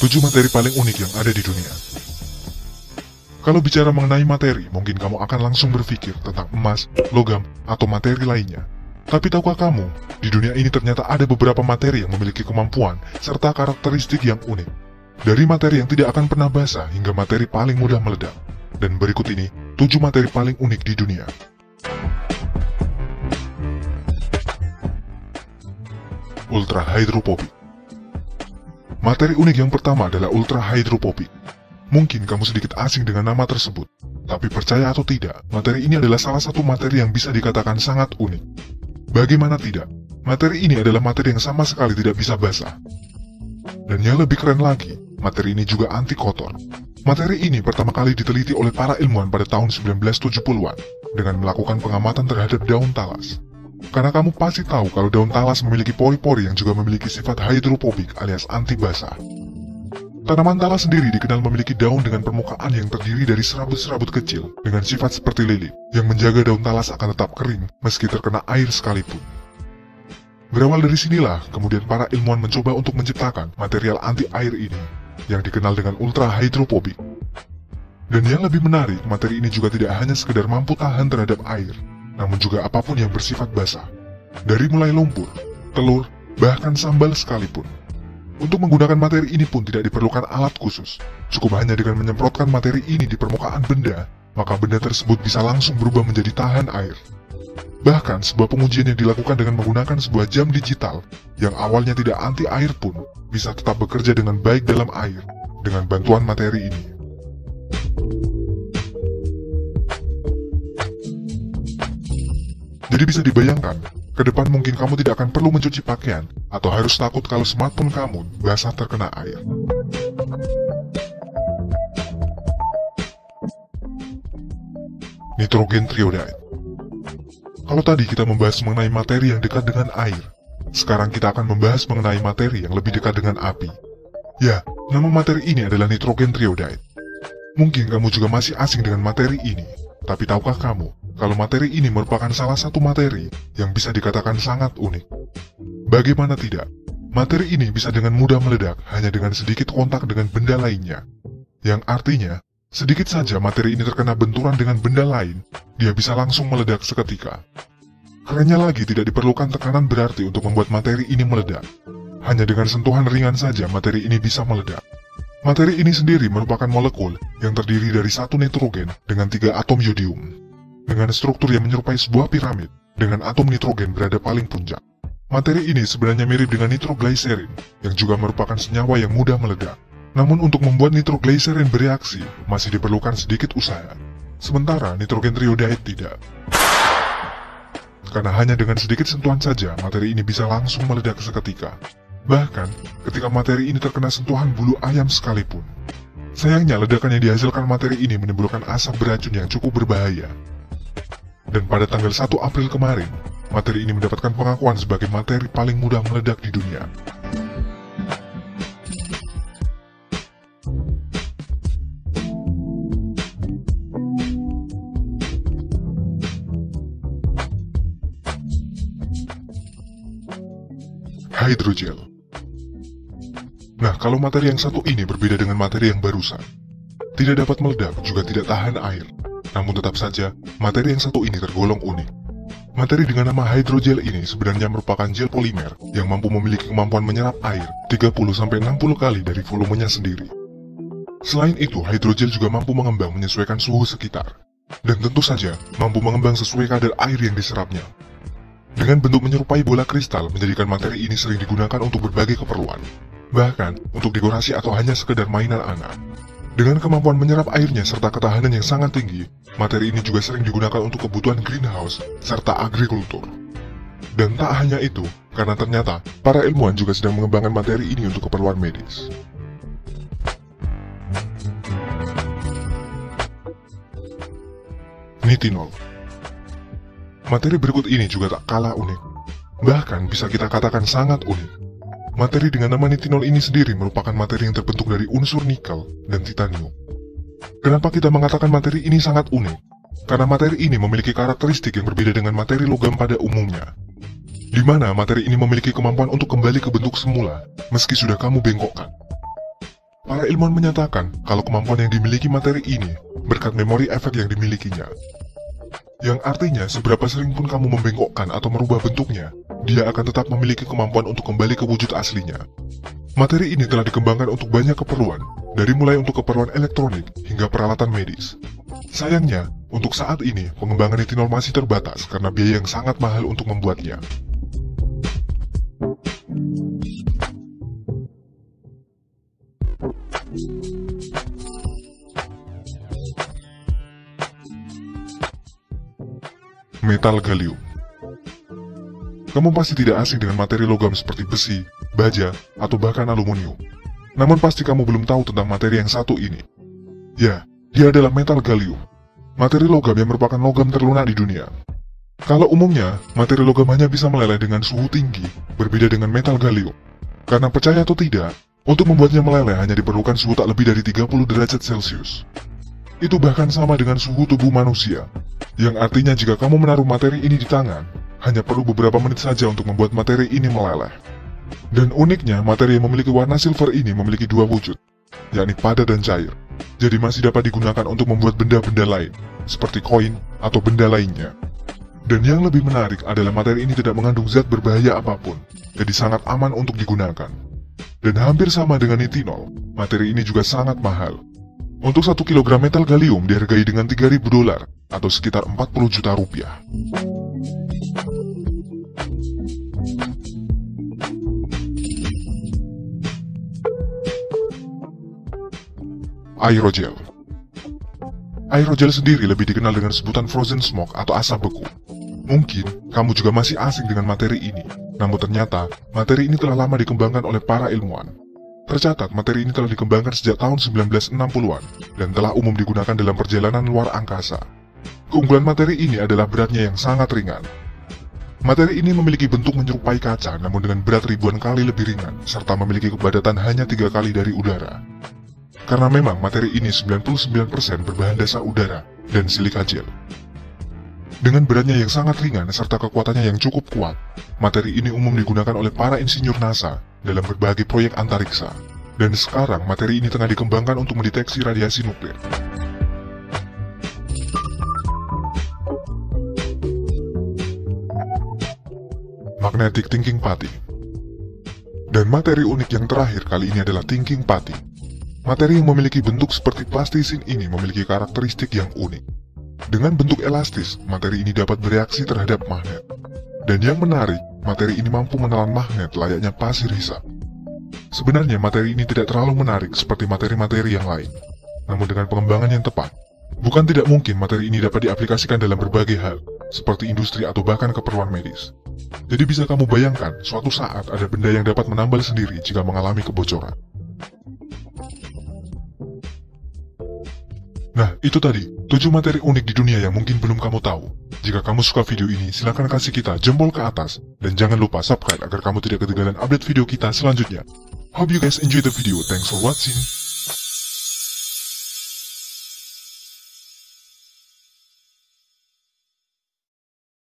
Tujuh materi paling unik yang ada di dunia. Kalau bicara mengenai materi, mungkin kamu akan langsung berpikir tentang emas, logam, atau materi lainnya. Tapi tahukah kamu, di dunia ini ternyata ada beberapa materi yang memiliki kemampuan serta karakteristik yang unik. Dari materi yang tidak akan pernah basah hingga materi paling mudah meledak. Dan berikut ini, 7 materi paling unik di dunia. Ultra hydrophobic. Materi unik yang pertama adalah ultra hydrophobic. Mungkin kamu sedikit asing dengan nama tersebut, tapi percaya atau tidak, materi ini adalah salah satu materi yang bisa dikatakan sangat unik. Bagaimana tidak, materi ini adalah materi yang sama sekali tidak bisa basah. Dan yang lebih keren lagi, materi ini juga anti kotor. Materi ini pertama kali diteliti oleh para ilmuwan pada tahun 1970-an dengan melakukan pengamatan terhadap daun talas. Karena kamu pasti tahu kalau daun talas memiliki pori-pori yang juga memiliki sifat hydrophobic alias anti basah. Tanaman talas sendiri dikenal memiliki daun dengan permukaan yang terdiri dari serabut-serabut kecil dengan sifat seperti lilin yang menjaga daun talas akan tetap kering meski terkena air sekalipun. Berawal dari sinilah, kemudian para ilmuwan mencoba untuk menciptakan material anti air ini yang dikenal dengan ultra hydrophobic. Dan yang lebih menarik, materi ini juga tidak hanya sekedar mampu tahan terhadap air, namun juga apapun yang bersifat basah, dari mulai lumpur, telur, bahkan sambal sekalipun. Untuk menggunakan materi ini pun tidak diperlukan alat khusus, cukup hanya dengan menyemprotkan materi ini di permukaan benda, maka benda tersebut bisa langsung berubah menjadi tahan air. Bahkan sebuah pengujian yang dilakukan dengan menggunakan sebuah jam digital, yang awalnya tidak anti air pun, bisa tetap bekerja dengan baik dalam air, dengan bantuan materi ini. Jadi bisa dibayangkan, ke depan mungkin kamu tidak akan perlu mencuci pakaian, atau harus takut kalau smartphone kamu basah terkena air. Nitrogen triodide. Kalau tadi kita membahas mengenai materi yang dekat dengan air, sekarang kita akan membahas mengenai materi yang lebih dekat dengan api. Ya, nama materi ini adalah nitrogen triodide. Mungkin kamu juga masih asing dengan materi ini, tapi tahukah kamu, kalau materi ini merupakan salah satu materi yang bisa dikatakan sangat unik. Bagaimana tidak, materi ini bisa dengan mudah meledak hanya dengan sedikit kontak dengan benda lainnya. Yang artinya, sedikit saja materi ini terkena benturan dengan benda lain, dia bisa langsung meledak seketika. Kerennya lagi, tidak diperlukan tekanan berarti untuk membuat materi ini meledak. Hanya dengan sentuhan ringan saja materi ini bisa meledak. Materi ini sendiri merupakan molekul yang terdiri dari 1 nitrogen dengan 3 atom yodium. dengan struktur yang menyerupai sebuah piramid, dengan atom nitrogen berada paling puncak. Materi ini sebenarnya mirip dengan nitroglycerin, yang juga merupakan senyawa yang mudah meledak. Namun untuk membuat nitroglycerin bereaksi, masih diperlukan sedikit usaha. Sementara nitrogen triodaid tidak. Karena hanya dengan sedikit sentuhan saja, materi ini bisa langsung meledak seketika. Bahkan, ketika materi ini terkena sentuhan bulu ayam sekalipun. Sayangnya, ledakan yang dihasilkan materi ini menimbulkan asap beracun yang cukup berbahaya. Dan pada tanggal 1 April kemarin, materi ini mendapatkan pengakuan sebagai materi paling mudah meledak di dunia. Hydrogel. Nah, kalau materi yang satu ini berbeda dengan materi yang barusan. Tidak dapat meledak, juga tidak tahan air. Namun tetap saja, materi yang satu ini tergolong unik. Materi dengan nama hydrogel ini sebenarnya merupakan gel polimer yang mampu memiliki kemampuan menyerap air 30-60 kali dari volumenya sendiri. Selain itu, hydrogel juga mampu mengembang menyesuaikan suhu sekitar. Dan tentu saja, mampu mengembang sesuai kadar air yang diserapnya. Dengan bentuk menyerupai bola kristal, menjadikan materi ini sering digunakan untuk berbagai keperluan. Bahkan, untuk dekorasi atau hanya sekedar mainan anak. Dengan kemampuan menyerap airnya serta ketahanan yang sangat tinggi, materi ini juga sering digunakan untuk kebutuhan greenhouse serta agrikultur. Dan tak hanya itu, karena ternyata para ilmuwan juga sedang mengembangkan materi ini untuk keperluan medis. Nitinol. Materi berikut ini juga tak kalah unik. Bahkan bisa kita katakan sangat unik. Materi dengan nama nitinol ini sendiri merupakan materi yang terbentuk dari unsur nikel dan titanium. Kenapa kita mengatakan materi ini sangat unik? Karena materi ini memiliki karakteristik yang berbeda dengan materi logam pada umumnya. Di mana materi ini memiliki kemampuan untuk kembali ke bentuk semula, meski sudah kamu bengkokkan. Para ilmuwan menyatakan kalau kemampuan yang dimiliki materi ini berkat memori efek yang dimilikinya. Yang artinya seberapa sering pun kamu membengkokkan atau merubah bentuknya, dia akan tetap memiliki kemampuan untuk kembali ke wujud aslinya. Materi ini telah dikembangkan untuk banyak keperluan, dari mulai untuk keperluan elektronik hingga peralatan medis. Sayangnya, untuk saat ini pengembangan nitinol masih terbatas karena biaya yang sangat mahal untuk membuatnya. Metal gallium. Kamu pasti tidak asing dengan materi logam seperti besi, baja, atau bahkan aluminium. Namun pasti kamu belum tahu tentang materi yang satu ini. Ya, dia adalah metal gallium. Materi logam yang merupakan logam terlunak di dunia. Kalau umumnya, materi logam hanya bisa meleleh dengan suhu tinggi, berbeda dengan metal gallium. Karena percaya atau tidak, untuk membuatnya meleleh hanya diperlukan suhu tak lebih dari 30 derajat Celcius. Itu bahkan sama dengan suhu tubuh manusia. Yang artinya jika kamu menaruh materi ini di tangan, hanya perlu beberapa menit saja untuk membuat materi ini meleleh. Dan uniknya, materi yang memiliki warna silver ini memiliki dua wujud, yakni padat dan cair. Jadi masih dapat digunakan untuk membuat benda-benda lain, seperti koin atau benda lainnya. Dan yang lebih menarik adalah materi ini tidak mengandung zat berbahaya apapun, jadi sangat aman untuk digunakan. Dan hampir sama dengan nitinol, materi ini juga sangat mahal. Untuk 1 kg metal gallium dihargai dengan $3.000 atau sekitar 40 juta rupiah. Aerogel. Aerogel sendiri lebih dikenal dengan sebutan frozen smoke atau asap beku. Mungkin kamu juga masih asing dengan materi ini, namun ternyata materi ini telah lama dikembangkan oleh para ilmuwan. Tercatat, materi ini telah dikembangkan sejak tahun 1960-an dan telah umum digunakan dalam perjalanan luar angkasa. Keunggulan materi ini adalah beratnya yang sangat ringan. Materi ini memiliki bentuk menyerupai kaca namun dengan berat ribuan kali lebih ringan, serta memiliki kepadatan hanya 3 kali dari udara. Karena memang materi ini 99% berbahan dasar udara dan silika gel. Dengan beratnya yang sangat ringan serta kekuatannya yang cukup kuat, materi ini umum digunakan oleh para insinyur NASA dalam berbagai proyek antariksa. Dan sekarang materi ini tengah dikembangkan untuk mendeteksi radiasi nuklir. Magnetic thinking putty. Dan materi unik yang terakhir kali ini adalah thinking putty. Materi yang memiliki bentuk seperti plastisin ini memiliki karakteristik yang unik. Dengan bentuk elastis, materi ini dapat bereaksi terhadap magnet. Dan yang menarik, materi ini mampu menelan magnet layaknya pasir hisap. Sebenarnya materi ini tidak terlalu menarik seperti materi-materi yang lain. Namun dengan pengembangan yang tepat, bukan tidak mungkin materi ini dapat diaplikasikan dalam berbagai hal, seperti industri atau bahkan keperluan medis. Jadi bisa kamu bayangkan, suatu saat ada benda yang dapat menambal sendiri jika mengalami kebocoran. Nah, itu tadi, 7 materi unik di dunia yang mungkin belum kamu tahu. Jika kamu suka video ini, silahkan kasih kita jempol ke atas. Dan jangan lupa subscribe agar kamu tidak ketinggalan update video kita selanjutnya. Hope you guys enjoy the video. Thanks for watching.